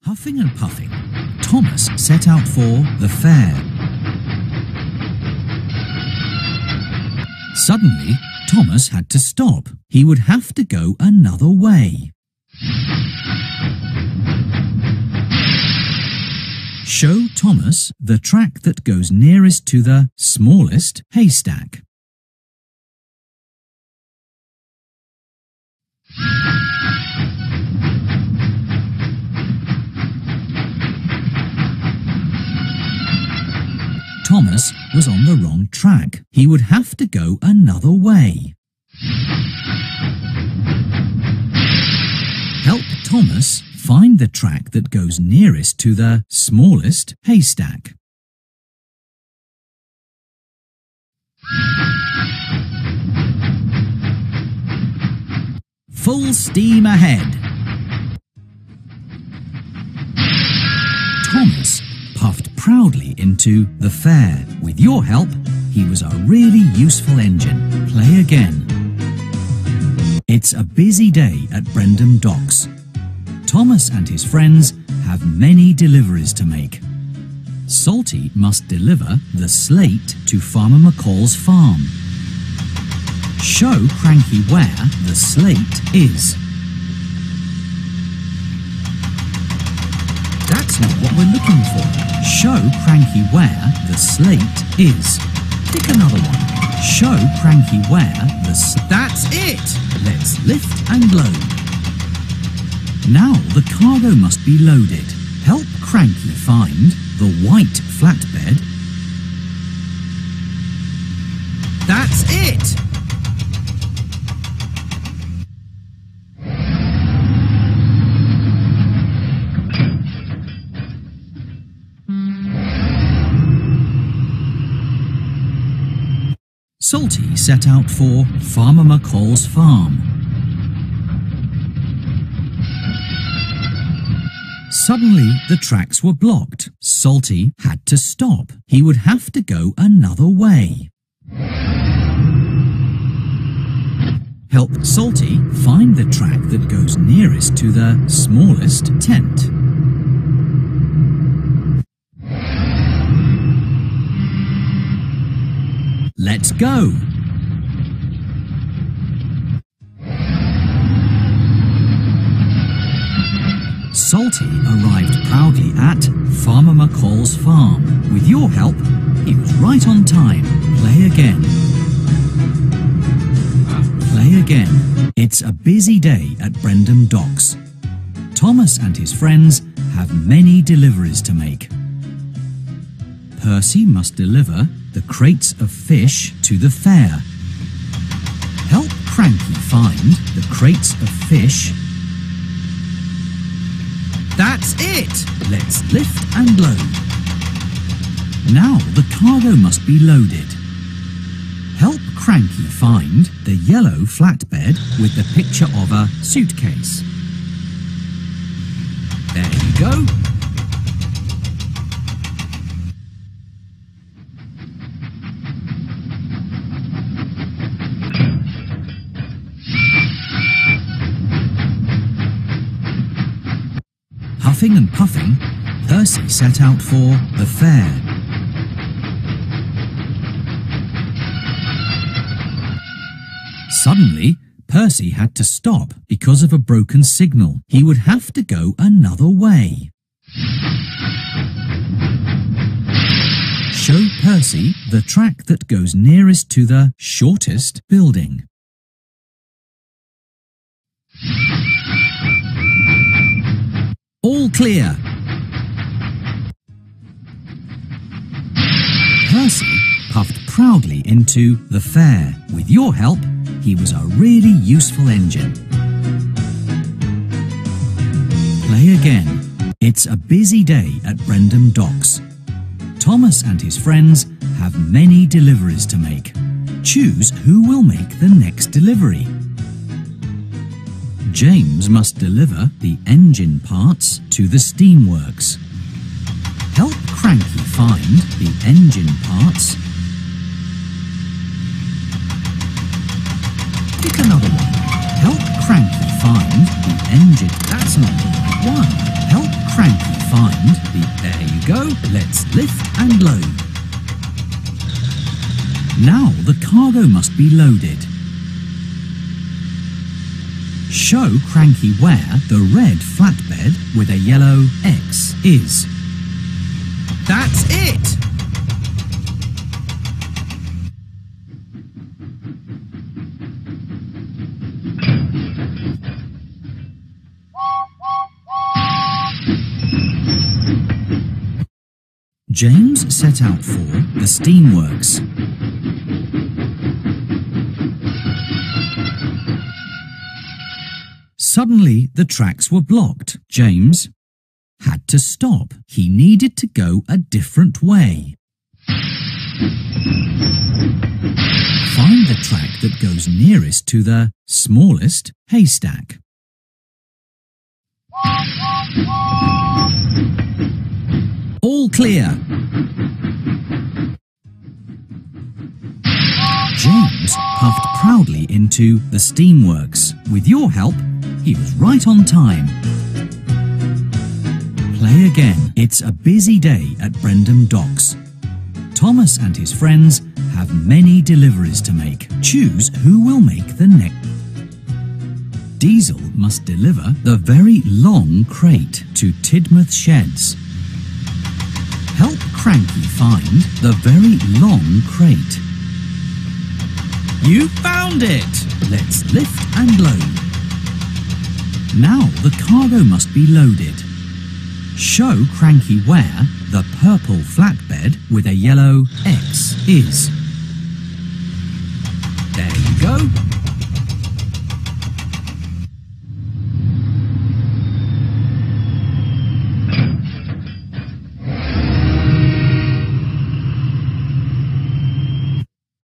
Huffing and puffing, Thomas set out for the fair. Suddenly, Thomas had to stop. He would have to go another way. Show Thomas the track that goes nearest to the smallest haystack. Thomas was on the wrong track. He would have to go another way. Help Thomas find the track that goes nearest to the smallest haystack. Full steam ahead. Thomas puffed proudly into the fair. With your help, he was a really useful engine. Play again. It's a busy day at Brendam Docks. Thomas and his friends have many deliveries to make. Salty must deliver the slate to Farmer McCall's farm. Show Cranky where the slate is. That's not what we're looking for. Show Cranky where the slate is. Pick another one. Show Cranky where That's it! Let's lift and load. Now the cargo must be loaded. Help Cranky find the white flatbed. That's it! Salty set out for Farmer McCall's farm. Suddenly, the tracks were blocked. Salty had to stop. He would have to go another way. Help Salty find the track that goes nearest to the smallest tent. Let's go! Salty arrived proudly at Farmer McCall's farm. With your help, he was right on time. Play again. Play again. It's a busy day at Brendam Docks. Thomas and his friends have many deliveries to make. Percy must deliver the crates of fish to the fair. Help Cranky find the crates of fish. That's it! Let's lift and load. Now the cargo must be loaded. Help Cranky find the yellow flatbed with the picture of a suitcase. There you go. Huffing and puffing, Percy set out for the fair. Suddenly, Percy had to stop because of a broken signal. He would have to go another way. Show Percy the track that goes nearest to the shortest building. All clear. Percy puffed proudly into the fair. With your help, he was a really useful engine. Play again. It's a busy day at Brendam Docks. Thomas and his friends have many deliveries to make. Choose who will make the next delivery. James must deliver the engine parts to the steamworks. Help Cranky find the engine parts. Pick another one. Help Cranky find the engine. That's not the right one. Help Cranky find the... There you go. Let's lift and load. Now the cargo must be loaded. Show Cranky where the red flatbed with a yellow X is. That's it! James set out for the steamworks. Suddenly, the tracks were blocked. James had to stop. He needed to go a different way. Find the track that goes nearest to the smallest haystack. All clear. James puffed proudly into the steamworks. With your help, he was right on time. Play again. It's a busy day at Brendam Docks. Thomas and his friends have many deliveries to make. Choose who will make the next. Diesel must deliver the very long crate to Tidmouth Sheds. Help Cranky find the very long crate. You found it! Let's lift and load. Now the cargo must be loaded. Show Cranky where the purple flatbed with a yellow X is. There you go.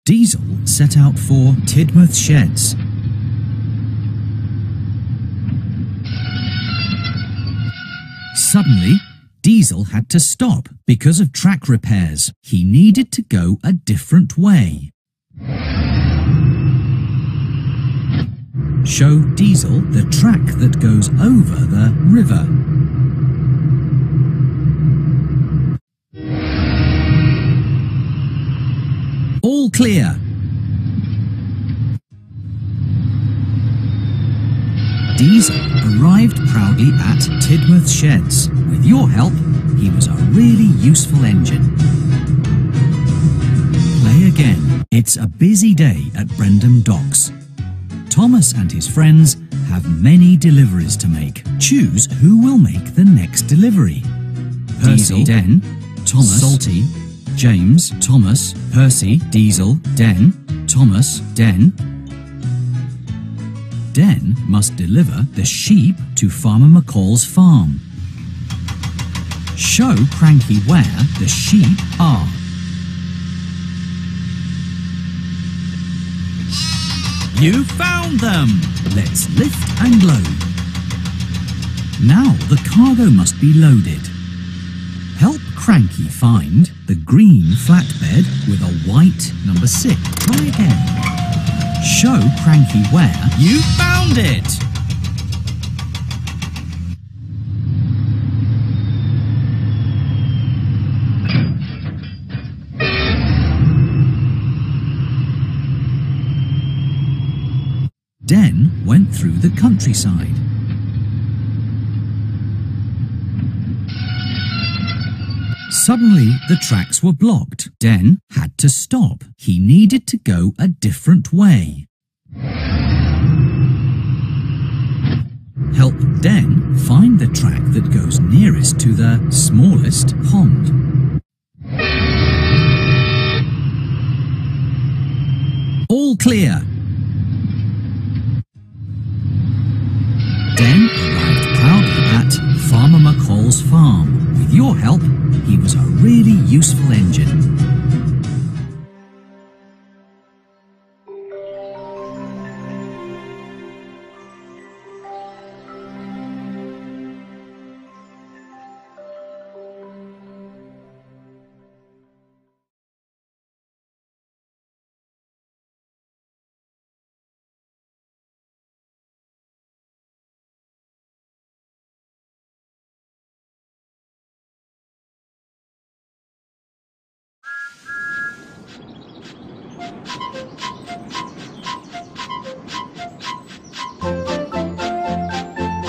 Diesel set out for Tidmouth Sheds. Suddenly, Diesel had to stop because of track repairs. He needed to go a different way. Show Diesel the track that goes over the river. All clear. Diesel arrived proudly at Tidmouth Sheds. With your help, he was a really useful engine. Play again. It's a busy day at Brendam Docks. Thomas and his friends have many deliveries to make. Choose who will make the next delivery. Percy, Den, Thomas, Salty, James, Thomas, Percy, Diesel, Den, Thomas, Den. Den must deliver the sheep to Farmer McCall's farm. Show Cranky where the sheep are. You found them! Let's lift and load. Now the cargo must be loaded. Help Cranky find the green flatbed with a white number 6. Try again. Show Cranky where you found it! Den went through the countryside. Suddenly, the tracks were blocked. Den had to stop. He needed to go a different way. Help Den find the track that goes nearest to the smallest pond. All clear. Den arrived proudly at Farmer McCall's farm. With your help, he was a really useful engine.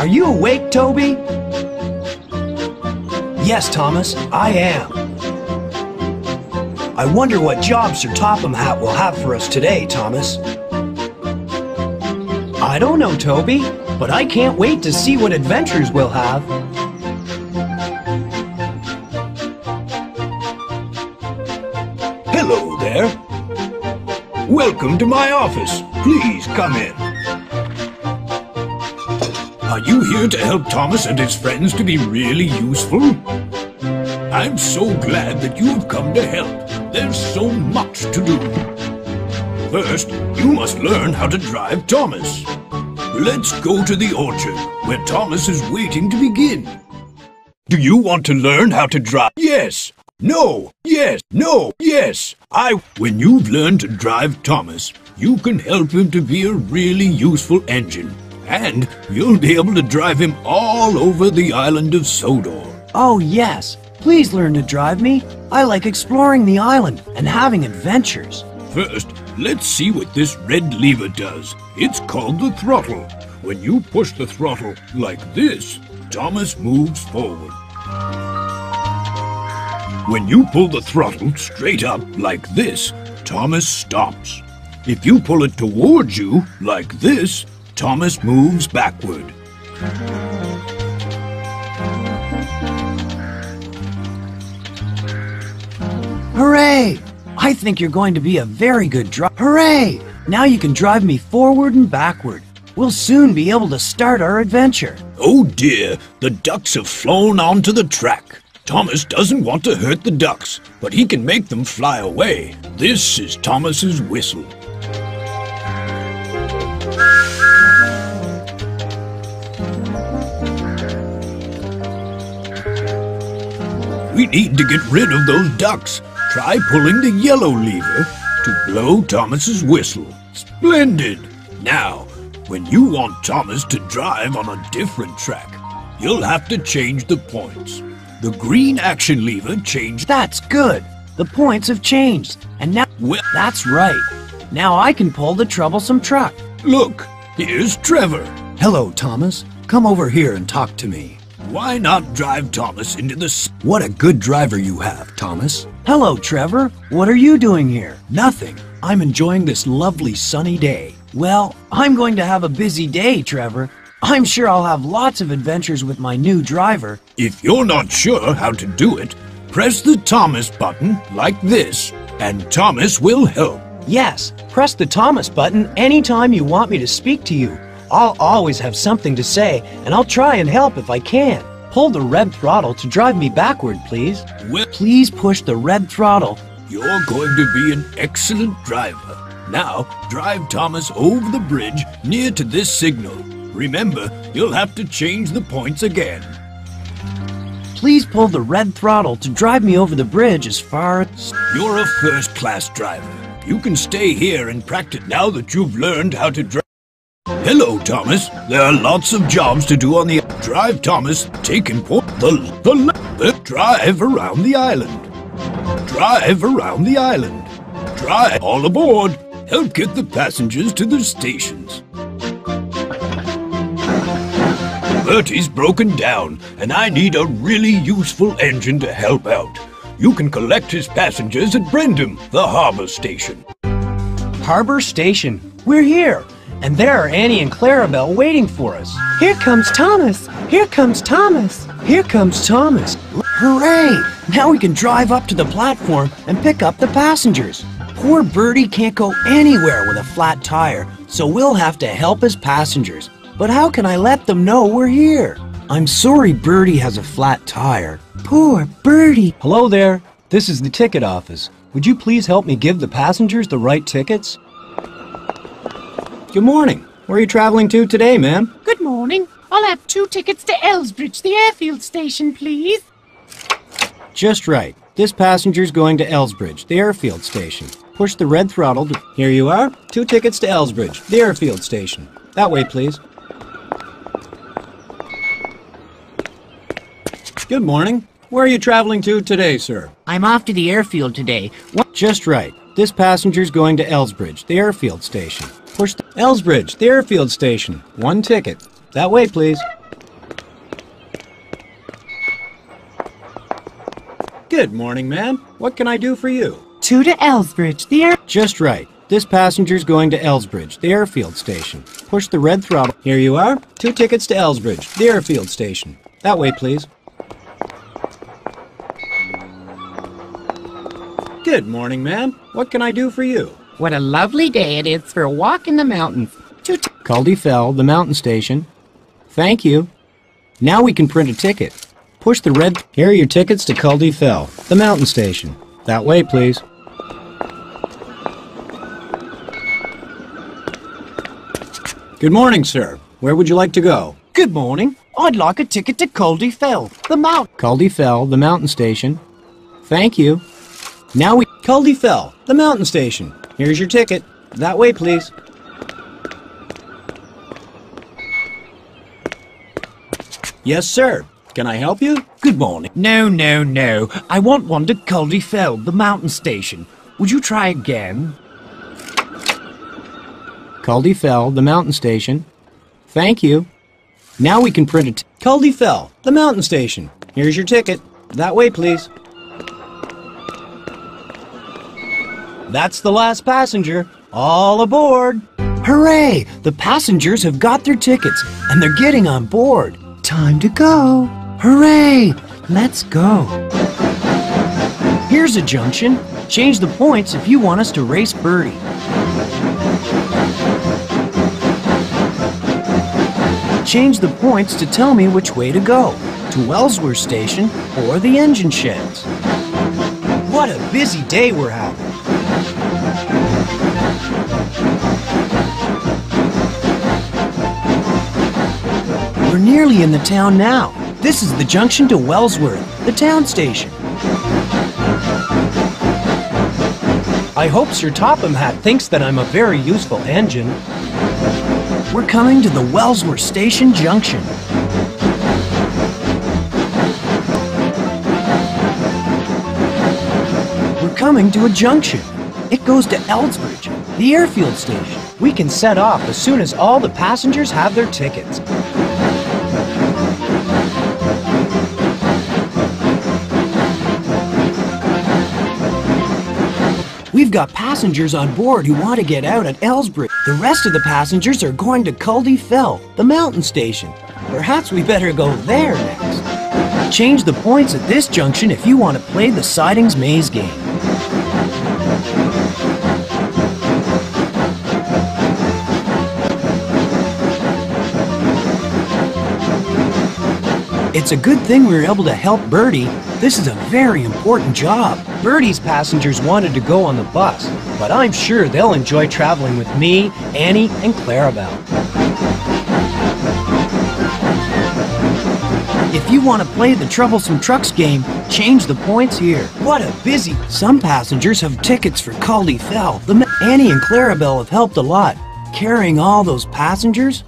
Are you awake, Toby? Yes, Thomas, I am. I wonder what job Sir Topham Hatt will have for us today, Thomas. I don't know, Toby, but I can't wait to see what adventures we'll have. Hello there. Welcome to my office. Please come in. Are you here to help Thomas and his friends to be really useful? I'm so glad that you have come to help. There's so much to do. First, you must learn how to drive Thomas. Let's go to the orchard, where Thomas is waiting to begin. Do you want to learn how to drive? Yes. No. Yes. No. Yes. When you've learned to drive Thomas, you can help him to be a really useful engine. And you'll be able to drive him all over the island of Sodor. Oh, yes. Please learn to drive me. I like exploring the island and having adventures. First, let's see what this red lever does. It's called the throttle. When you push the throttle like this, Thomas moves forward. When you pull the throttle straight up like this, Thomas stops. If you pull it towards you like this, Thomas moves backward. Hooray! I think you're going to be a very good driver. Hooray! Now you can drive me forward and backward. We'll soon be able to start our adventure. Oh dear, the ducks have flown onto the track. Thomas doesn't want to hurt the ducks, but he can make them fly away. This is Thomas's whistle. We need to get rid of those ducks. Try pulling the yellow lever to blow Thomas's whistle. Splendid! Now, when you want Thomas to drive on a different track, you'll have to change the points. The green action lever changed. That's good. The points have changed. And now... Well, that's right. Now I can pull the troublesome truck. look, here's Trevor. Hello, Thomas. Come over here and talk to me. Why not drive Thomas into the... What a good driver you have, Thomas. Hello, Trevor. What are you doing here? Nothing. I'm enjoying this lovely sunny day. Well, I'm going to have a busy day, Trevor. I'm sure I'll have lots of adventures with my new driver. If you're not sure how to do it, press the Thomas button like this, and Thomas will help. Yes, press the Thomas button anytime you want me to speak to you. I'll always have something to say, and I'll try and help if I can. Pull the red throttle to drive me backward, please. Well, Please push the red throttle. you're going to be an excellent driver. Now, drive Thomas over the bridge near to this signal. Remember, you'll have to change the points again. Please pull the red throttle to drive me over the bridge as far as... You're a first-class driver. You can stay here and practice now that you've learned how to drive. Hello, Thomas. There are lots of jobs to do on the... Drive, Thomas. Take import the drive around the island. Drive around the island. Drive all aboard. Help get the passengers to the stations. Bertie's broken down, and I need a really useful engine to help out. You can collect his passengers at Brendam, the harbor station. Harbor Station. We're here. And there are Annie and Clarabelle waiting for us. Here comes Thomas. Here comes Thomas. Here comes Thomas. Hooray! Now we can drive up to the platform and pick up the passengers. Poor Bertie can't go anywhere with a flat tire, so we'll have to help his passengers. But how can I let them know we're here? I'm sorry Bertie has a flat tire. Poor Bertie. Hello there. This is the ticket office. Would you please help me give the passengers the right tickets? Good morning. Where are you traveling to today, ma'am? Good morning. I'll have 2 tickets to Elsbridge, the airfield station, please. Just right. This passenger's going to Elsbridge, the airfield station. Push the red throttle to... Here you are. 2 tickets to Elsbridge, the airfield station. That way, please. Good morning. Where are you traveling to today, sir? I'm off to the airfield today. Just right. This passenger's going to Elsbridge, the airfield station. Push the... Elsbridge, the airfield station. 1 ticket. That way, please. Good morning, ma'am. What can I do for you? 2 to Elsbridge, the air... Just right. This passenger's going to Elsbridge, the airfield station. Push the red throttle. Here you are. 2 tickets to Elsbridge, the airfield station. That way, please. Good morning, ma'am. What can I do for you? What a lovely day it is for a walk in the mountains. Culdee Fell, the mountain station. Thank you. Now we can print a ticket. Push the red... Here are your tickets to Culdee Fell, the mountain station. That way, please. Good morning, sir. Where would you like to go? Good morning. I'd like a ticket to Culdee Fell, the mountain. Culdee Fell, the mountain station. Thank you. Now we... Culdee Fell, the mountain station. Here's your ticket. That way, please. Yes, sir. Can I help you? Good morning. No. I want one to Culdee Fell, the mountain station. Would you try again? Culdee Fell, the mountain station. Thank you. Now we can print it. Culdee Fell, the mountain station. Here's your ticket. That way, please. That's the last passenger. All aboard! Hooray! The passengers have got their tickets, and they're getting on board. Time to go. Hooray! Let's go. Here's a junction. Change the points if you want us to race Birdie. Change the points to tell me which way to go, to Wellsworth Station or the engine sheds. What a busy day we're having. We're nearly in the town now. This is the junction to Wellsworth, the town station. I hope Sir Topham Hatt thinks that I'm a very useful engine. We're coming to the Wellsworth Station Junction. We're coming to a junction. It goes to Elsbridge, the airfield station. We can set off as soon as all the passengers have their tickets. We've got passengers on board who want to get out at Elsbridge. The rest of the passengers are going to Culdee Fell, the mountain station. Perhaps we better go there next. Change the points at this junction if you want to play the Sidings Maze game. It's a good thing we were able to help Birdie. This is a very important job. Birdie's passengers wanted to go on the bus, but I'm sure they'll enjoy traveling with me, Annie, and Clarabelle. If you want to play the Troublesome Trucks game, change the points here. What a busy... Some passengers have tickets for Culdee Fell. Annie and Clarabelle have helped a lot, carrying all those passengers.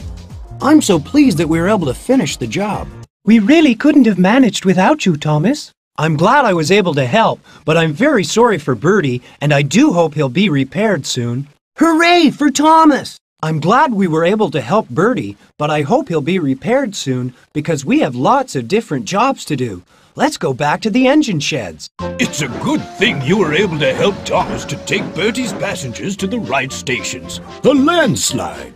I'm so pleased that we were able to finish the job. We really couldn't have managed without you, Thomas. I'm glad I was able to help, but I'm very sorry for Birdie, and I do hope he'll be repaired soon. Hooray for Thomas! I'm glad we were able to help Birdie, but I hope he'll be repaired soon, because we have lots of different jobs to do. Let's go back to the engine sheds. It's a good thing you were able to help Thomas to take Bertie's passengers to the right stations. The landslide.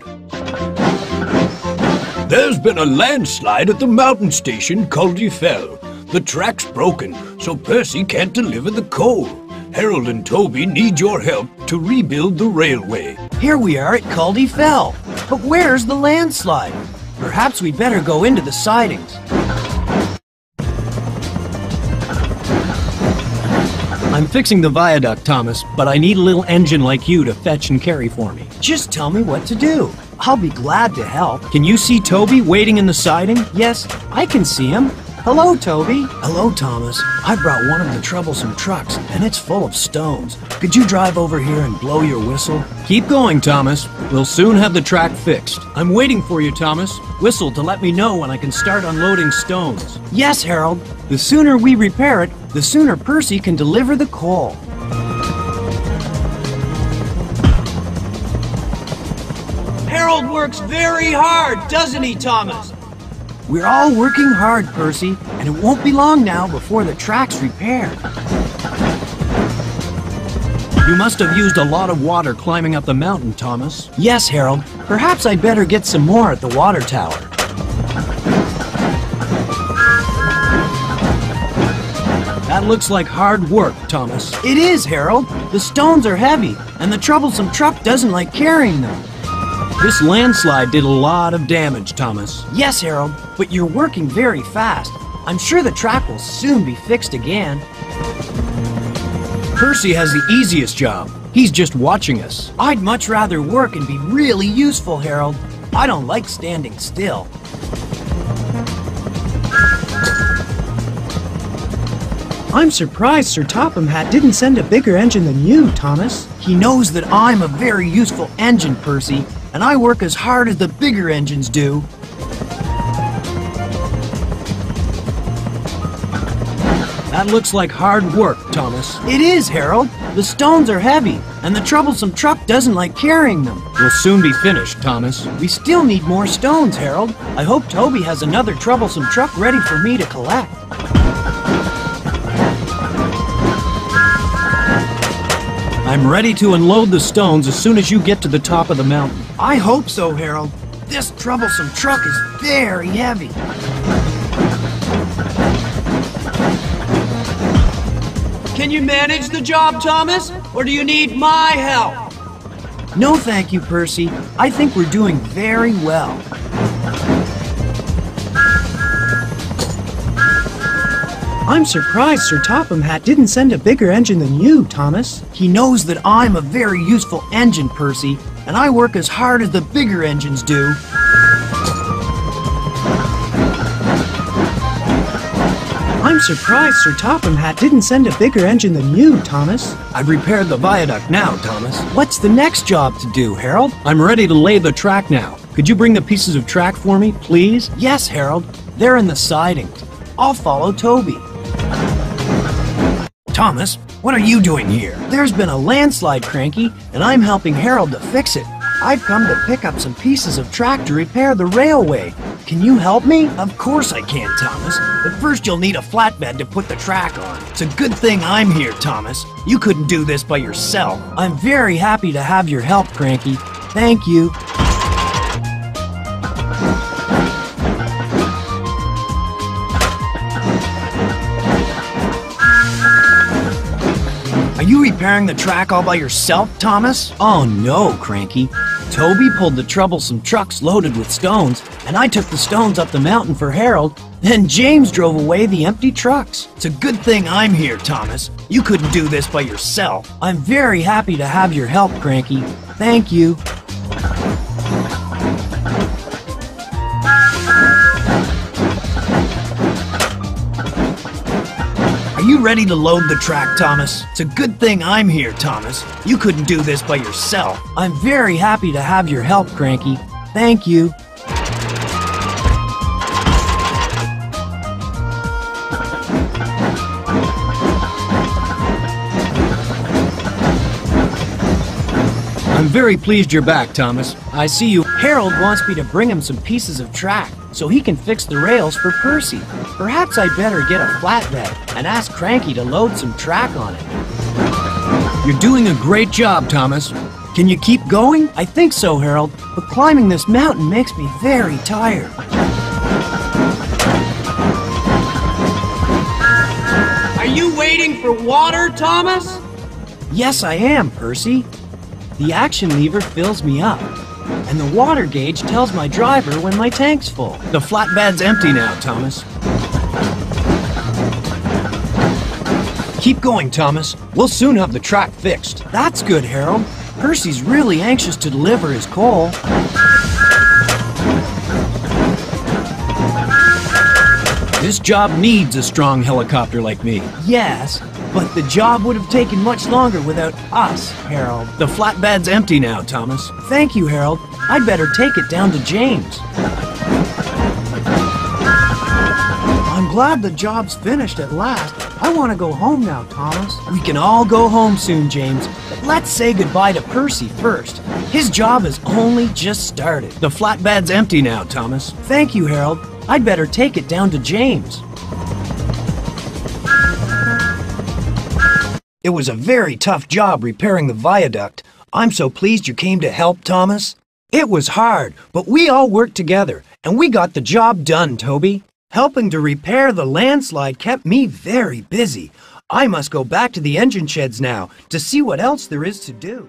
There's been a landslide at the mountain station, Culdee Fell. The track's broken, so Percy can't deliver the coal. Harold and Toby need your help to rebuild the railway. Here we are at Culdee Fell, but where's the landslide? Perhaps we'd better go into the sidings. I'm fixing the viaduct, Thomas, but I need a little engine like you to fetch and carry for me. Just tell me what to do. I'll be glad to help. Can you see Toby waiting in the siding? Yes, I can see him. Hello, Toby. Hello, Thomas. I brought one of the troublesome trucks, and it's full of stones. Could you drive over here and blow your whistle? Keep going, Thomas. We'll soon have the track fixed. I'm waiting for you, Thomas. Whistle to let me know when I can start unloading stones. Yes, Harold. The sooner we repair it, the sooner Percy can deliver the coal. Harold works very hard, doesn't he, Thomas? We're all working hard, Percy, and it won't be long now before the track's repaired. You must have used a lot of water climbing up the mountain, Thomas. Yes, Harold. Perhaps I'd better get some more at the water tower. That looks like hard work, Thomas. It is, Harold. The stones are heavy, and the troublesome truck doesn't like carrying them. This landslide did a lot of damage, Thomas. Yes, Harold, but you're working very fast. I'm sure the track will soon be fixed again. Percy has the easiest job. He's just watching us. I'd much rather work and be really useful, Harold. I don't like standing still. I'm surprised Sir Topham Hatt didn't send a bigger engine than you, Thomas. He knows that I'm a very useful engine, Percy, and I work as hard as the bigger engines do. That looks like hard work, Thomas. It is, Harold. The stones are heavy, and the troublesome truck doesn't like carrying them. We'll soon be finished, Thomas. We still need more stones, Harold. I hope Toby has another troublesome truck ready for me to collect. I'm ready to unload the stones as soon as you get to the top of the mountain. I hope so, Harold. This troublesome truck is very heavy. Can you manage the job, Thomas? Or do you need my help? No, thank you, Percy. I think we're doing very well. I'm surprised Sir Topham Hatt didn't send a bigger engine than you, Thomas. He knows that I'm a very useful engine, Percy, and I work as hard as the bigger engines do. I'm surprised Sir Topham Hatt didn't send a bigger engine than you, Thomas. I've repaired the viaduct now, Thomas. What's the next job to do, Harold? I'm ready to lay the track now. Could you bring the pieces of track for me, please? Yes, Harold. They're in the sidings. I'll follow Toby. Thomas, what are you doing here? There's been a landslide, Cranky, and I'm helping Harold to fix it. I've come to pick up some pieces of track to repair the railway. Can you help me? Of course I can, Thomas. But first you'll need a flatbed to put the track on. It's a good thing I'm here, Thomas. You couldn't do this by yourself. I'm very happy to have your help, Cranky. Thank you. Are you repairing the track all by yourself, Thomas? Oh no, Cranky. Toby pulled the troublesome trucks loaded with stones, and I took the stones up the mountain for Harold. Then James drove away the empty trucks. It's a good thing I'm here, Thomas. You couldn't do this by yourself. I'm very happy to have your help, Cranky. Thank you. Are you ready to load the track, Thomas? It's a good thing I'm here, Thomas. You couldn't do this by yourself. I'm very happy to have your help, Cranky. Thank you. I'm very pleased you're back, Thomas. I see you. Harold wants me to bring him some pieces of track so he can fix the rails for Percy. Perhaps I'd better get a flatbed and ask Cranky to load some track on it. You're doing a great job, Thomas. Can you keep going? I think so, Harold, but climbing this mountain makes me very tired. Are you waiting for water, Thomas? Yes, I am, Percy. The action lever fills me up, and the water gauge tells my driver when my tank's full. The flatbed's empty now, Thomas. Keep going, Thomas. We'll soon have the track fixed. That's good, Harold. Percy's really anxious to deliver his coal. This job needs a strong helicopter like me. Yes, but the job would have taken much longer without us, Harold. The flatbed's empty now, Thomas. Thank you, Harold. I'd better take it down to James. I'm glad the job's finished at last. I want to go home now, Thomas. We can all go home soon, James. But let's say goodbye to Percy first. His job has only just started. The flatbed's empty now, Thomas. Thank you, Harold. I'd better take it down to James. It was a very tough job repairing the viaduct. I'm so pleased you came to help, Thomas. It was hard, but we all worked together, and we got the job done, Toby. Helping to repair the landslide kept me very busy. I must go back to the engine sheds now to see what else there is to do.